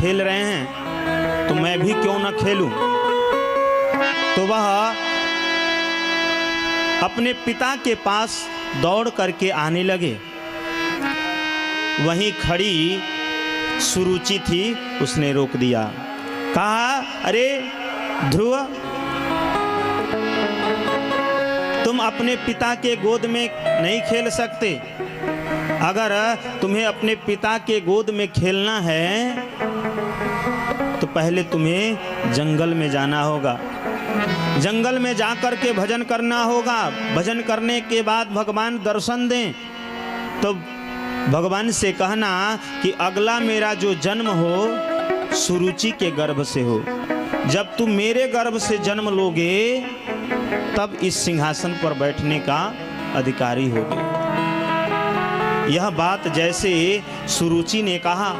खेल रहे हैं तो मैं भी क्यों न खेलूं। तो वह अपने पिता के पास दौड़ करके आने लगे। वहीं खड़ी सुरुचि थी, उसने रोक दिया, कहा, अरे ध्रुव, तुम अपने पिता के गोद में नहीं खेल सकते। अगर तुम्हें अपने पिता के गोद में खेलना है तो पहले तुम्हें जंगल में जाना होगा। जंगल में जाकर के भजन करना होगा। भजन करने के बाद भगवान दर्शन दें तो भगवान से कहना कि अगला मेरा जो जन्म हो सुरुचि के गर्भ से हो। जब तुम मेरे गर्भ से जन्म लोगे तब इस सिंहासन पर बैठने का अधिकारी होगे। यह बात जैसे सुरुचि ने कहा,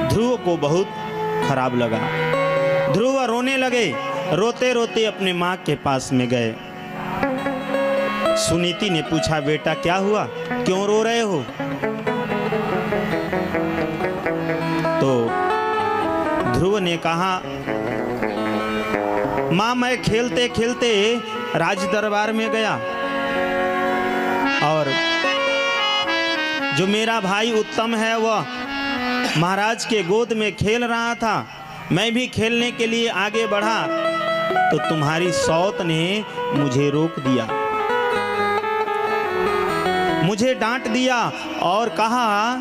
ध्रुव को बहुत खराब लगा। ध्रुव रोने लगे। रोते रोते अपने माँ के पास में गए। सुनीति ने पूछा, बेटा क्या हुआ, क्यों रो रहे हो? तो ध्रुव ने कहा, माँ मैं खेलते खेलते राज दरबार में गया और जो मेरा भाई उत्तम है वह महाराज के गोद में खेल रहा था। मैं भी खेलने के लिए आगे बढ़ा तो तुम्हारी सौत ने मुझे रोक दिया, मुझे डांट दिया और कहा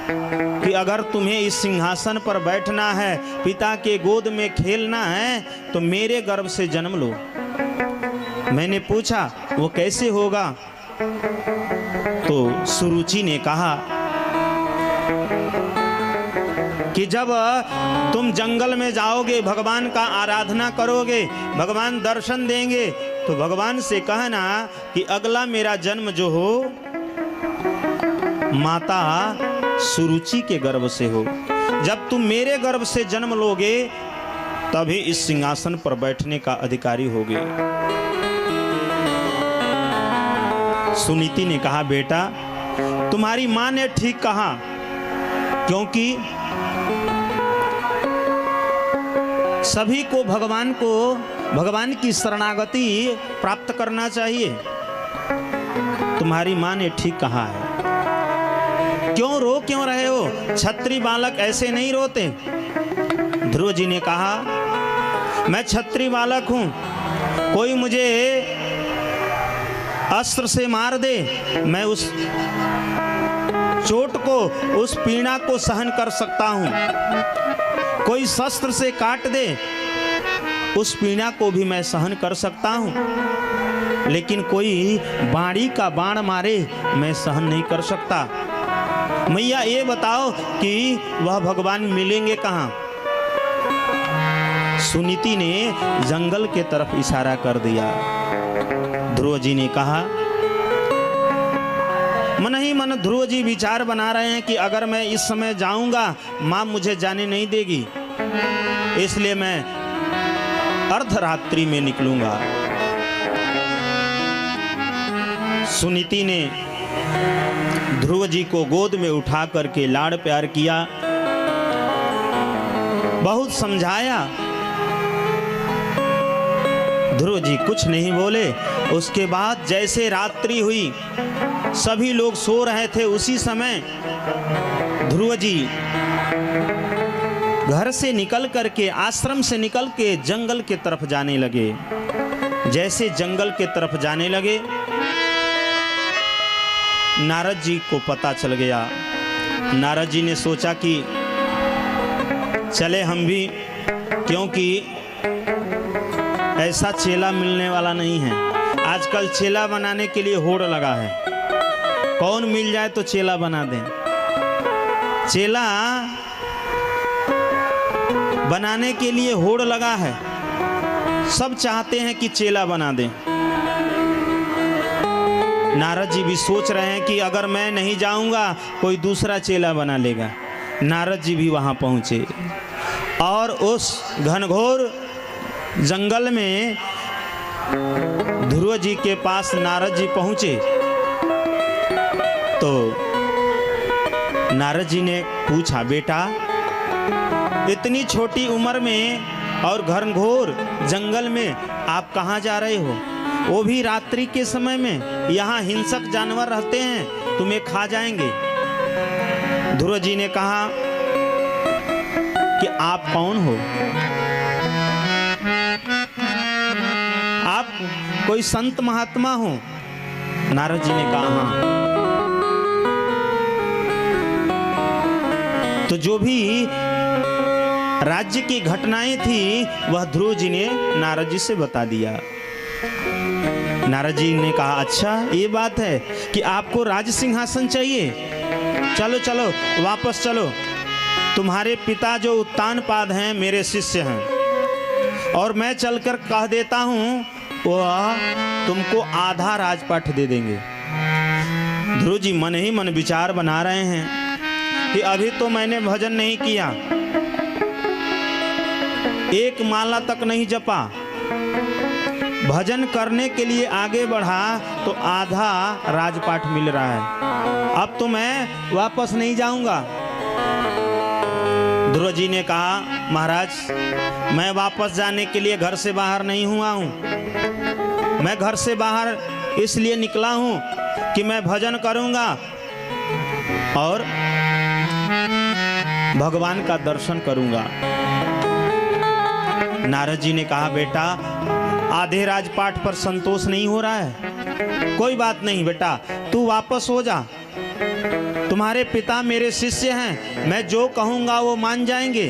कि अगर तुम्हें इस सिंहासन पर बैठना है, पिता के गोद में खेलना है तो मेरे गर्भ से जन्म लो। मैंने पूछा वो कैसे होगा? तो सुरुचि ने कहा कि जब तुम जंगल में जाओगे, भगवान का आराधना करोगे, भगवान दर्शन देंगे तो भगवान से कहना कि अगला मेरा जन्म जो हो माता सुरुचि के गर्भ से हो। जब तुम मेरे गर्भ से जन्म लोगे तभी इस सिंहासन पर बैठने का अधिकारी होगे। सुनीति ने कहा, बेटा तुम्हारी माँ ने ठीक कहा, क्योंकि सभी को भगवान की शरणागति प्राप्त करना चाहिए। तुम्हारी माँ ने ठीक कहा है। क्यों रहे हो? क्षत्रिय बालक ऐसे नहीं रोते। ध्रुव जी ने कहा, मैं क्षत्रिय बालक हूं, कोई मुझे अस्त्र से मार दे, मैं उस चोट को, उस पीड़ा को सहन कर सकता हूं। कोई शस्त्र से काट दे, उस पीड़ा को भी मैं सहन कर सकता हूं। लेकिन कोई बाड़ी का बाण मारे, मैं सहन नहीं कर सकता। मैया ये बताओ कि वह भगवान मिलेंगे कहाँ? सुनीति ने जंगल के तरफ इशारा कर दिया। ध्रुव जी ने कहा, मन ही मन ध्रुव जी विचार बना रहे हैं कि अगर मैं इस समय जाऊंगा माँ मुझे जाने नहीं देगी, इसलिए मैं अर्धरात्रि में निकलूंगा। सुनीति ने ध्रुव जी को गोद में उठा करके लाड़ प्यार किया, बहुत समझाया। ध्रुव जी कुछ नहीं बोले। उसके बाद जैसे रात्रि हुई, सभी लोग सो रहे थे, उसी समय ध्रुव जी घर से निकल करके, आश्रम से निकल के जंगल के तरफ जाने लगे। जैसे जंगल के तरफ जाने लगे, नारद जी को पता चल गया। नारद जी ने सोचा कि चले हम भी, क्योंकि ऐसा चेला मिलने वाला नहीं है। आजकल चेला बनाने के लिए होड़ लगा है, कौन मिल जाए तो चेला बना दें। चेला बनाने के लिए होड़ लगा है, सब चाहते हैं कि चेला बना दें। नारद जी भी सोच रहे हैं कि अगर मैं नहीं जाऊंगा कोई दूसरा चेला बना लेगा। नारद जी भी वहां पहुंचे और उस घनघोर जंगल में ध्रुव जी के पास नारद जी पहुंचे तो नारद जी ने पूछा, बेटा इतनी छोटी उम्र में और घनघोर जंगल में आप कहाँ जा रहे हो, वो भी रात्रि के समय में। यहाँ हिंसक जानवर रहते हैं, तुम्हें खा जाएंगे। ध्रुव जी ने कहा कि आप कौन हो? आप कोई संत महात्मा हो? नारद जी ने कहा हाँ। तो जो भी राज्य की घटनाएं थी वह ध्रुव जी ने नारद जी से बता दिया। नारद जी ने कहा अच्छा ये बात है कि आपको राज सिंहासन चाहिए, चलो चलो वापस चलो। तुम्हारे पिता जो उत्तानपाद हैं मेरे शिष्य हैं, और मैं चलकर कह देता हूँ वह तुमको आधा राजपाट दे देंगे। ध्रुव जी मन ही मन विचार बना रहे हैं कि अभी तो मैंने भजन नहीं किया, एक माला तक नहीं जपा, भजन करने के लिए आगे बढ़ा तो आधा राजपाट मिल रहा है, अब तो मैं वापस नहीं जाऊंगा। ध्रुव जी ने कहा महाराज मैं वापस जाने के लिए घर से बाहर नहीं हुआ हूं, मैं घर से बाहर इसलिए निकला हूं कि मैं भजन करूंगा और भगवान का दर्शन करूंगा। नारद जी ने कहा बेटा आधे राजपाट पर संतोष नहीं हो रहा है, कोई बात नहीं बेटा तू वापस हो जा, तुम्हारे पिता मेरे शिष्य हैं, मैं जो कहूंगा वो मान जाएंगे।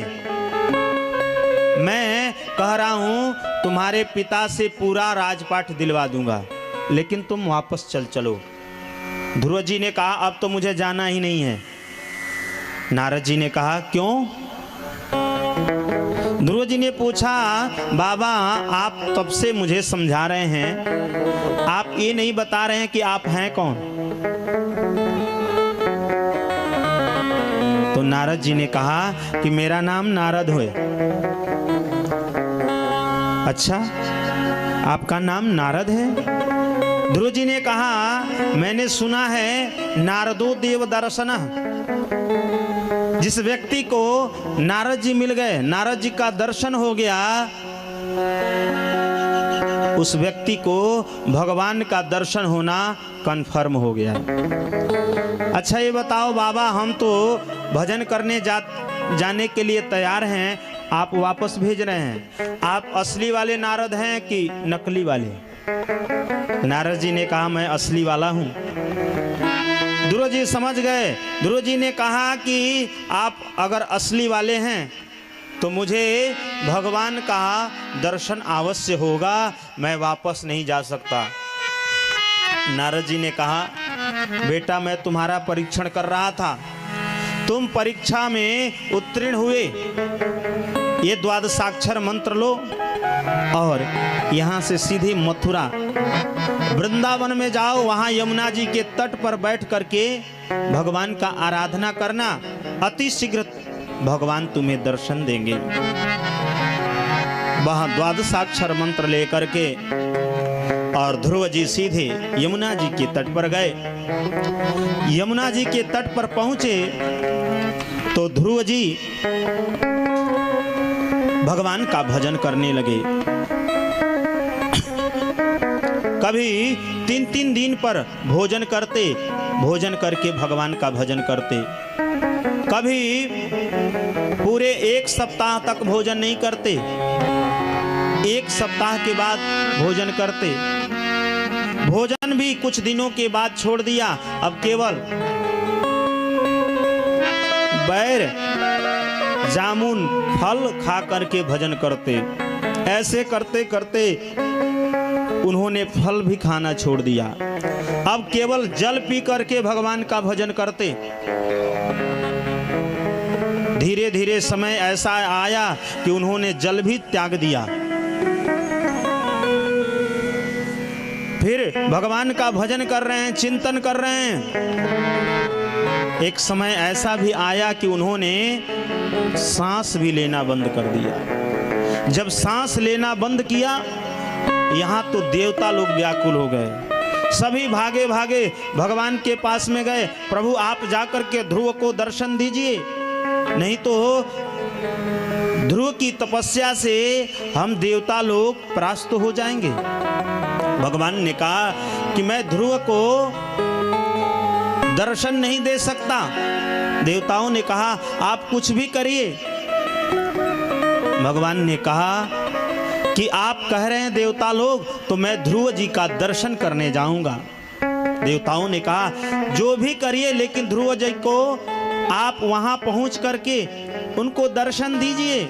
मैं कह रहा हूं तुम्हारे पिता से पूरा राजपाट दिलवा दूंगा, लेकिन तुम वापस चलो। ध्रुव जी ने कहा अब तो मुझे जाना ही नहीं है। नारद जी ने कहा क्यों? ध्रुव जी ने पूछा बाबा आप तब से मुझे समझा रहे हैं, आप ये नहीं बता रहे हैं कि आप हैं कौन। तो नारद जी ने कहा कि मेरा नाम नारद है। अच्छा आपका नाम नारद है? ध्रुव जी ने कहा मैंने सुना है नारदो देव दर्शन, जिस व्यक्ति को नारद जी मिल गए, नारद जी का दर्शन हो गया, उस व्यक्ति को भगवान का दर्शन होना कन्फर्म हो गया। अच्छा ये बताओ बाबा हम तो भजन करने जाने के लिए तैयार हैं, आप वापस भेज रहे हैं, आप असली वाले नारद हैं कि नकली वाले? नारद जी ने कहा मैं असली वाला हूं। ध्रुव जी समझ गए। ध्रुव जी ने कहा कि आप अगर असली वाले हैं तो मुझे भगवान का दर्शन अवश्य होगा, मैं वापस नहीं जा सकता। नारद जी ने कहा बेटा मैं तुम्हारा परीक्षण कर रहा था, तुम परीक्षा में उत्तीर्ण हुए, ये द्वादशाक्षर मंत्र लो और यहाँ से सीधे मथुरा वृंदावन में जाओ, वहां यमुना जी के तट पर बैठ करके भगवान का आराधना करना, अति शीघ्र भगवान तुम्हें दर्शन देंगे। वहां द्वादशाक्षर मंत्र लेकर के और ध्रुव जी सीधे यमुना जी के तट पर गए। यमुना जी के तट पर पहुंचे तो ध्रुव जी भगवान का भजन करने लगे। कभी 3-3 दिन पर भोजन करते, भोजन करके भगवान का भजन करते, कभी पूरे 1 सप्ताह तक भोजन नहीं करते, 1 सप्ताह के बाद भोजन करते, भोजन भी कुछ दिनों के बाद छोड़ दिया, अब केवल बैर जामुन फल खा करके भजन करते। ऐसे करते करते उन्होंने फल भी खाना छोड़ दिया, अब केवल जल पी करके भगवान का भजन करते। धीरे धीरे समय ऐसा आया कि उन्होंने जल भी त्याग दिया, फिर भगवान का भजन कर रहे हैं, चिंतन कर रहे हैं। एक समय ऐसा भी आया कि उन्होंने सांस भी लेना बंद कर दिया। जब सांस लेना बंद किया, यहाँ तो देवता लोग व्याकुल हो गए, सभी भागे भागे भगवान के पास में गए, प्रभु आप जाकर के ध्रुव को दर्शन दीजिए, नहीं तो ध्रुव की तपस्या से हम देवता लोग परास्त हो जाएंगे। भगवान ने कहा कि मैं ध्रुव को दर्शन नहीं दे सकता। देवताओं ने कहा आप कुछ भी करिए। भगवान ने कहा कि आप कह रहे हैं देवता लोग, तो मैं ध्रुव जी का दर्शन करने जाऊंगा। देवताओं ने कहा जो भी करिए, लेकिन ध्रुव जी को आप वहां पहुंच करके उनको दर्शन दीजिए।